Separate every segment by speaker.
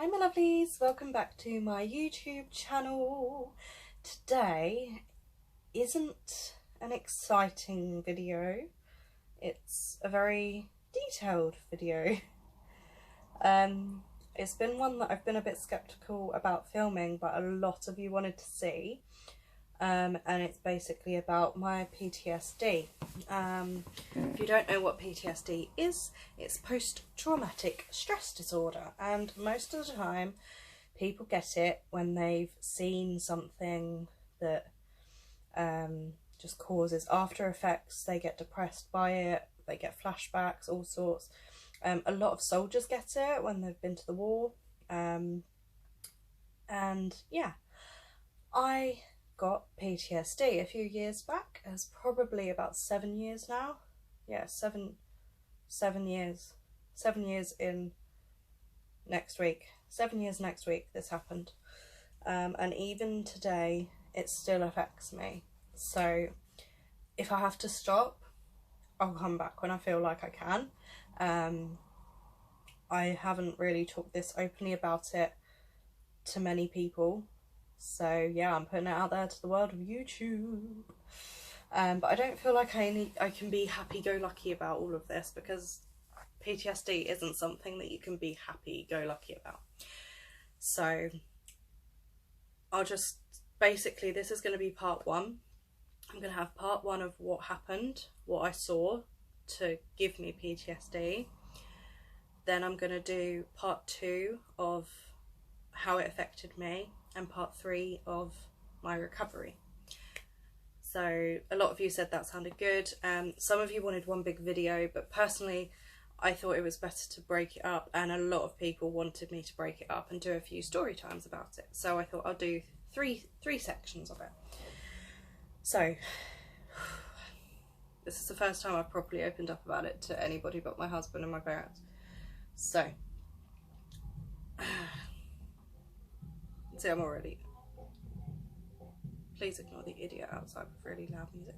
Speaker 1: Hi my lovelies, welcome back to my YouTube channel. Today isn't an exciting video, it's a very detailed video. It's been one that I've been a bit skeptical about filming, but a lot of you wanted to see. And it's basically about my PTSD. If you don't know what PTSD is, it's post-traumatic stress disorder, and most of the time people get it when they've seen something that just causes after effects. They get depressed by it, they get flashbacks, all sorts. A lot of soldiers get it when they've been to the war, and yeah, I got PTSD a few years back. It's probably about 7 years now. Yeah, seven years. 7 years in next week. 7 years next week this happened. And even today it still affects me. So if I have to stop, I'll come back when I feel like I can. I haven't really talked this openly about it to many people. So yeah, I'm putting it out there to the world of YouTube. But I don't feel like I can be happy-go-lucky about all of this, because PTSD isn't something that you can be happy-go-lucky about. So I'll just, basically this is going to be part one. I'm going to have part one of what happened, what I saw to give me PTSD. Then I'm going to do part two of how it affected me, and part three of my recovery. So a lot of you said that sounded good. Some of you wanted one big video, but personally I thought it was better to break it up, and a lot of people wanted me to break it up and do a few story times about it. So I thought I'll do three sections of it. So this is the first time I've properly opened up about it to anybody but my husband and my parents. So see, I'm already, please ignore the idiot outside with really loud music.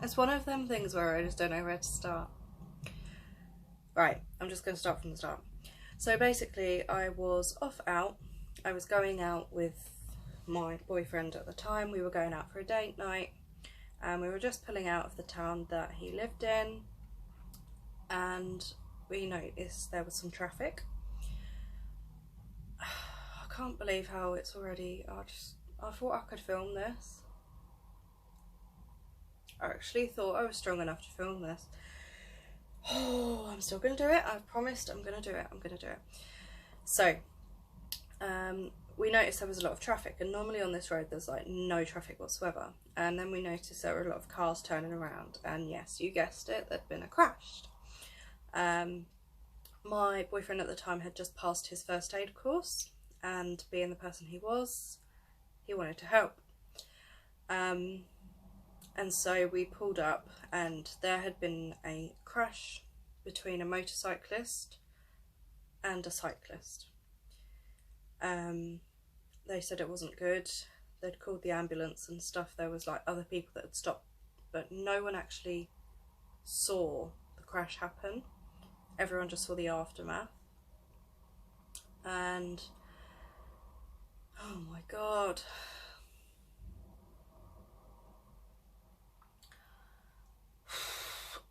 Speaker 1: It's one of them things where I just don't know where to start. Right, I'm just going to start from the start. So basically I was I was going out with my boyfriend at the time. We were going out for a date night, and we were just pulling out of the town that he lived in, and we noticed there was some traffic. I can't believe how it's already, I thought I could film this. I actually thought I was strong enough to film this. Oh, I'm still going to do it. I've promised I'm going to do it. I'm going to do it. So, we noticed there was a lot of traffic, and normally on this road there's like no traffic whatsoever. And then we noticed there were a lot of cars turning around, and yes, you guessed it, there'd been a crash. My boyfriend at the time had just passed his first aid course, and being the person he was, he wanted to help. And so we pulled up, and there had been a crash between a motorcyclist and a cyclist. They said it wasn't good. They'd called the ambulance and stuff. There was like other people that had stopped, but no one actually saw the crash happen. Everyone just saw the aftermath. And oh my god,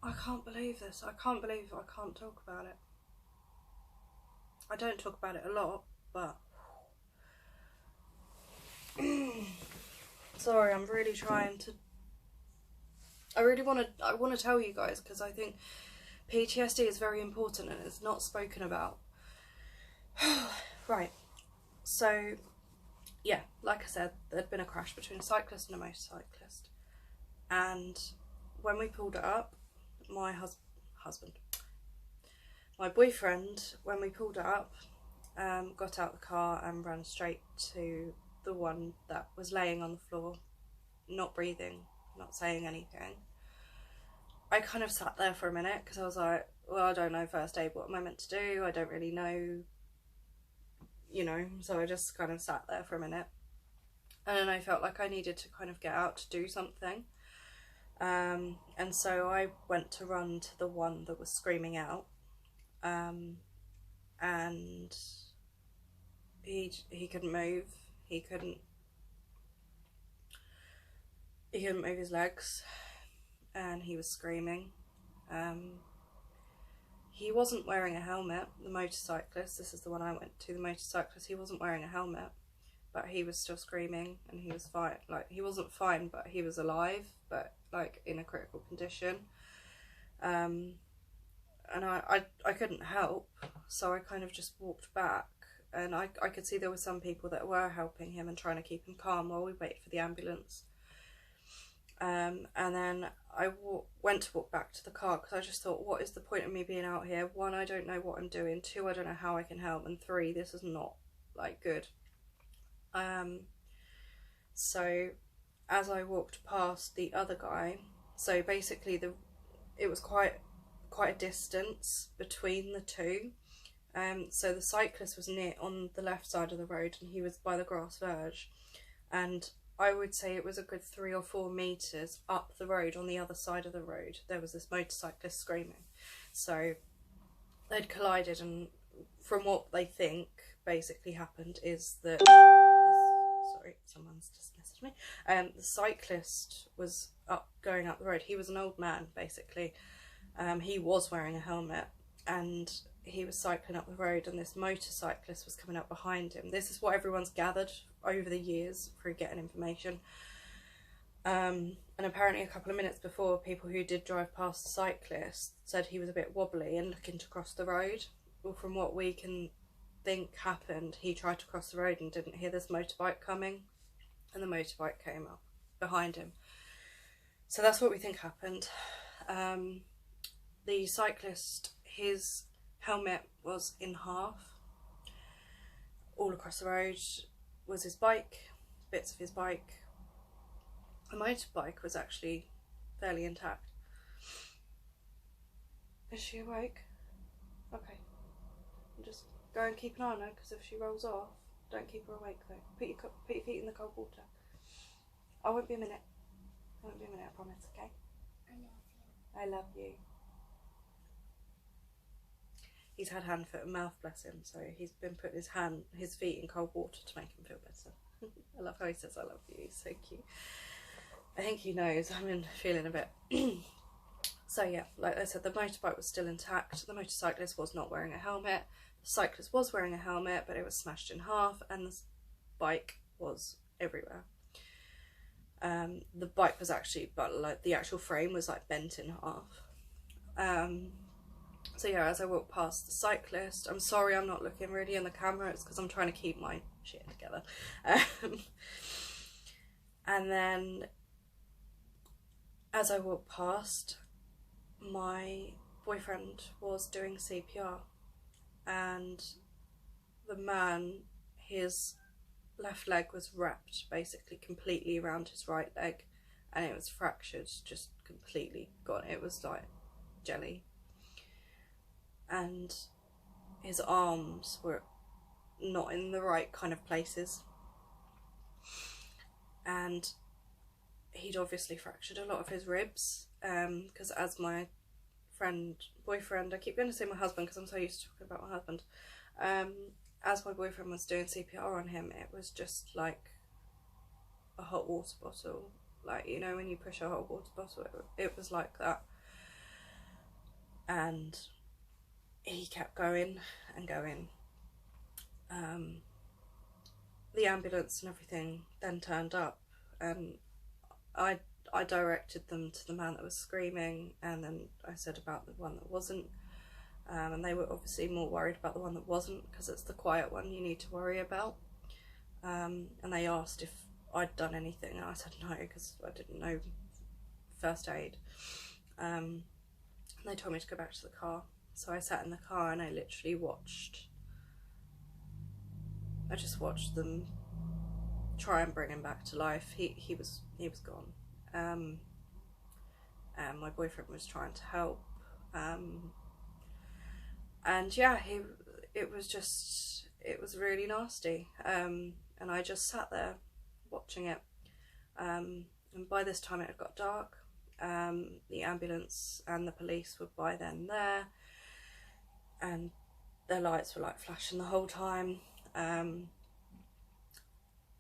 Speaker 1: I can't believe this. I can't believe I can't talk about it. I don't talk about it a lot, but sorry, I'm really trying to, I want to tell you guys, because I think PTSD is very important and it's not spoken about. Right, so yeah, like I said, there'd been a crash between a cyclist and a motorcyclist, and when we pulled it up, my boyfriend, when we pulled it up, got out the car and ran straight to the one that was laying on the floor, not breathing, not saying anything. I kind of sat there for a minute, because I was like, well, I don't know first aid, what am I meant to do? I don't really know, you know, so I just kind of sat there for a minute. And then I felt like I needed to kind of get out to do something. And so I went to run to the one that was screaming out. and he couldn't move. He couldn't move his legs, and he was screaming. He wasn't wearing a helmet, the motorcyclist. This is the one I went to, the motorcyclist. He wasn't wearing a helmet, but he was still screaming, and he was fine. Like, he wasn't fine, but he was alive, but like in a critical condition. And I couldn't help, so I kind of just walked back, and I could see there were some people that were helping him and trying to keep him calm while we waited for the ambulance. And then I went to walk back to the car, because I just thought, what is the point of me being out here? One, I don't know what I'm doing. Two, I don't know how I can help. And three, this is not like good. So as I walked past the other guy, so basically it was quite a distance between the two. So the cyclist was near on the left side of the road, and he was by the grass verge, and I would say it was a good 3 or 4 meters up the road on the other side of the road there was this motorcyclist screaming. So they'd collided, and from what they think basically happened is that sorry, someone's just messaged me. The cyclist was going up the road. He was an old man basically. He was wearing a helmet, and he was cycling up the road, and this motorcyclist was coming up behind him. This is what everyone's gathered over the years through getting information. And apparently a couple of minutes before, people who did drive past the cyclist said he was a bit wobbly and looking to cross the road. Well, from what we can think happened, he tried to cross the road and didn't hear this motorbike coming, and the motorbike came up behind him. So that's what we think happened. The cyclist, his helmet was in half. All across the road was his bike, bits of his bike. The motorbike was actually fairly intact. Is she awake? Okay. Just go and keep an eye on her, because if she rolls off, don't keep her awake though. Put your feet in the cold water. I won't be a minute. I won't be a minute, I promise, okay? I love you. He's had hand, foot and mouth, bless him, so he's been putting his feet in cold water to make him feel better. I love how he says I love you, he's so cute. I think he knows I'm feeling a bit. So yeah, like I said, the motorbike was still intact. The motorcyclist was not wearing a helmet. The cyclist was wearing a helmet, but it was smashed in half, and the bike was everywhere. The bike was actually, but like the actual frame was like bent in half. So yeah, as I walked past the cyclist, I'm sorry I'm not looking really in the camera, it's because I'm trying to keep my shit together. And then as I walked past, my boyfriend was doing CPR, and the man, his left leg was wrapped basically completely around his right leg, and it was fractured, just completely gone. It was like jelly. And his arms were not in the right kind of places, and he'd obviously fractured a lot of his ribs, because as my boyfriend, I keep going to say my husband because I'm so used to talking about my husband, as my boyfriend was doing CPR on him, it was just like a hot water bottle, like, you know when you push a hot water bottle, it was like that. And he kept going and going. The ambulance and everything then turned up, and I directed them to the man that was screaming, and then I said about the one that wasn't, and they were obviously more worried about the one that wasn't, because it's the quiet one you need to worry about. And they asked if I'd done anything, and I said no, because I didn't know first aid. And they told me to go back to the car. So I sat in the car, and I literally just watched them try and bring him back to life. He was gone. And my boyfriend was trying to help. And yeah, it was really nasty. And I just sat there watching it. And by this time it had got dark. The ambulance and the police were by then there, and their lights were like flashing the whole time.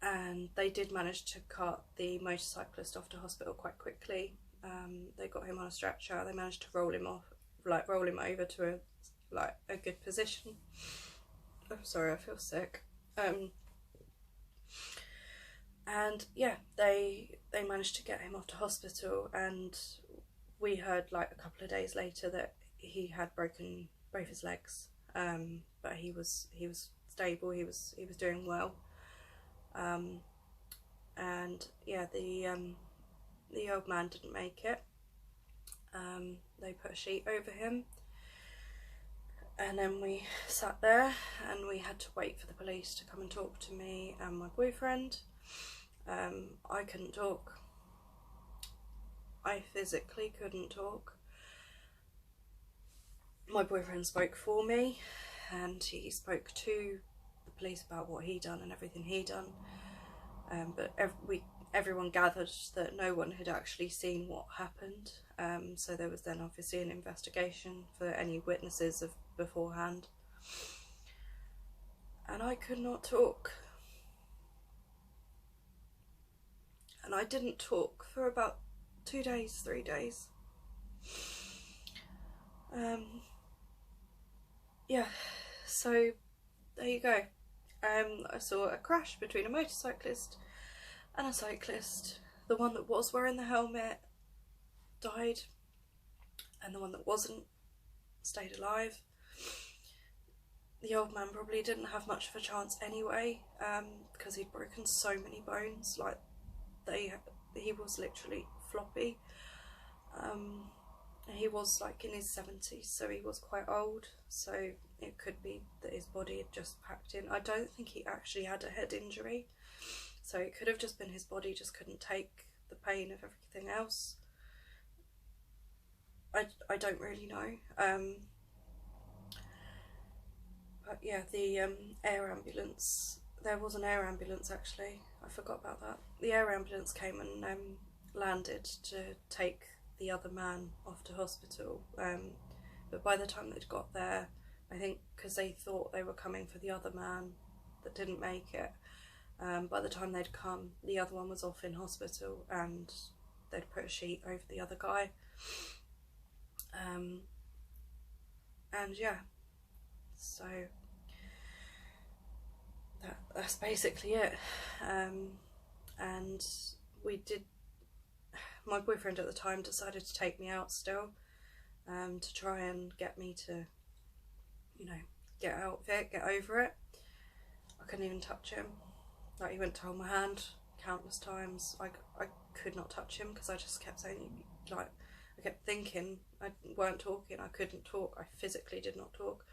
Speaker 1: And they did manage to cart the motorcyclist off to hospital quite quickly. They got him on a stretcher. They managed to roll him over to a good position. I'm sorry, I feel sick. And yeah, they managed to get him off to hospital, and we heard like a couple of days later that he had broken both his legs. But he was stable. He was doing well. And yeah, the old man didn't make it. They put a sheet over him, and then we sat there and we had to wait for the police to come and talk to me and my boyfriend. I couldn't talk. I physically couldn't talk. My boyfriend spoke for me, and he spoke to the police about what he'd done and everything he'd done. But everyone gathered that no one had actually seen what happened. So there was then obviously an investigation for any witnesses of beforehand. And I could not talk. And I didn't talk for about 2 days, 3 days. Yeah, so there you go. I saw a crash between a motorcyclist and a cyclist. The one that was wearing the helmet died, and the one that wasn't stayed alive. The old man probably didn't have much of a chance anyway, because he'd broken so many bones. Like, he was literally floppy. He was like in his 70s, so he was quite old, so it could be that his body had just packed in. I don't think he actually had a head injury, so it could have just been his body just couldn't take the pain of everything else. I don't really know. But yeah, the air ambulance, there was an air ambulance actually, I forgot about that. The air ambulance came and landed to take the other man off to hospital, but by the time they'd got there, I think because they thought they were coming for the other man that didn't make it, by the time they'd come, the other one was off in hospital, and they'd put a sheet over the other guy. And yeah, so that's basically it. And my boyfriend at the time decided to take me out still, to try and get me to, get out of it, get over it. I couldn't even touch him. Like, he went to hold my hand countless times. I could not touch him because I just kept saying, like, I kept thinking I weren't talking. I couldn't talk. I physically did not talk.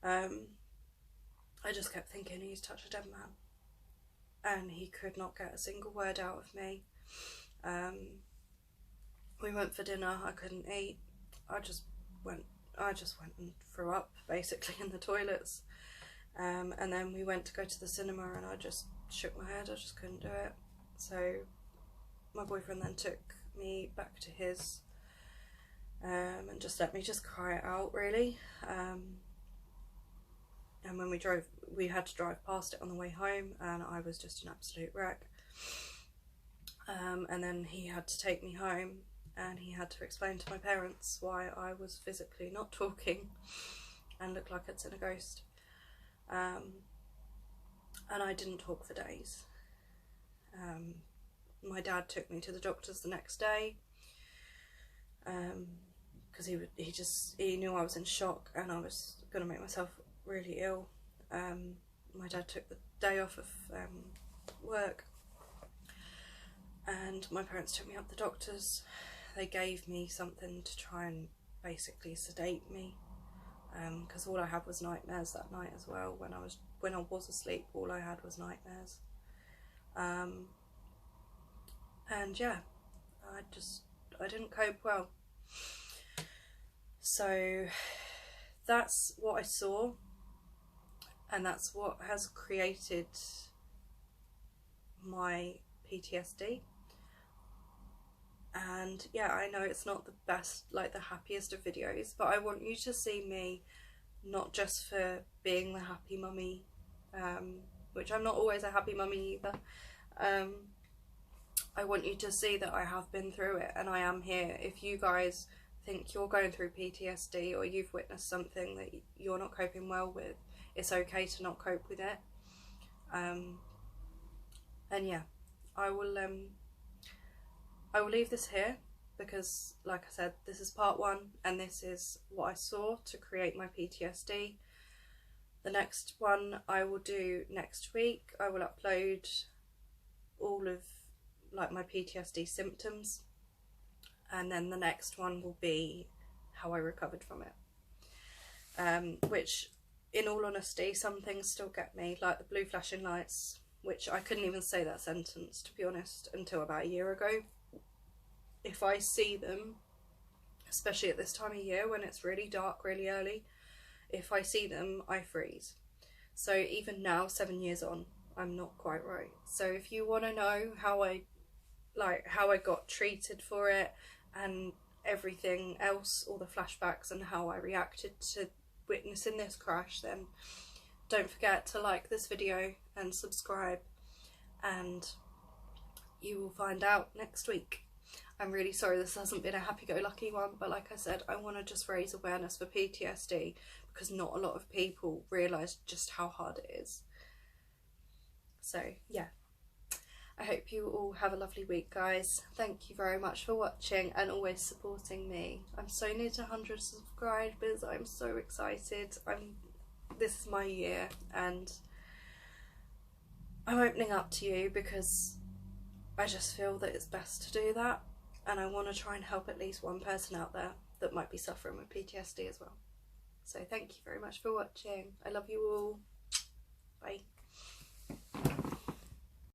Speaker 1: I just kept thinking, he's touched a dead man, and he could not get a single word out of me. We went for dinner. I couldn't eat. I just went and threw up basically in the toilets. And then we went to go to the cinema, and I just shook my head. I just couldn't do it. So my boyfriend then took me back to his, and just let me just cry it out, really. And when we drove, we had to drive past it on the way home, and I was just an absolute wreck. And then he had to take me home, and he had to explain to my parents why I was physically not talking and looked like I'd seen a ghost. And I didn't talk for days. My dad took me to the doctors the next day, because he knew I was in shock and I was going to make myself really ill. My dad took the day off of work, and my parents took me up to the doctors. They gave me something to try and basically sedate me, because all I had was nightmares that night as well. When I was asleep, all I had was nightmares. And yeah, I didn't cope well. So that's what I saw, and that's what has created my PTSD. And yeah, I know it's not the best, like the happiest of videos, but I want you to see me not just for being the happy mummy, which I'm not always a happy mummy either. I want you to see that I have been through it and I am here. If you guys think you're going through PTSD or you've witnessed something that you're not coping well with, it's okay to not cope with it. And yeah, I will leave this here because, like I said, this is part 1 and this is what I saw to create my PTSD. The next one I will do next week. I will upload all of like my PTSD symptoms, and then the next one will be how I recovered from it, which in all honesty some things still get me, like the blue flashing lights, which I couldn't even say that sentence, to be honest, until about a year ago. If I see them, especially at this time of year when it's really dark really early, if I see them I freeze. So even now, 7 years on, I'm not quite right. So if you want to know how I got treated for it and everything else, all the flashbacks and how I reacted to witnessing this crash, then don't forget to like this video and subscribe, and you will find out next week. I'm really sorry this hasn't been a happy-go-lucky one, but like I said, I want to just raise awareness for PTSD because not a lot of people realise just how hard it is. So yeah, I hope you all have a lovely week, guys. Thank you very much for watching and always supporting me. I'm so near to 100 subscribers. I'm so excited. This is my year and I'm opening up to you because I just feel that it's best to do that, and I want to try and help at least one person out there that might be suffering with PTSD as well. So thank you very much for watching. I love you all.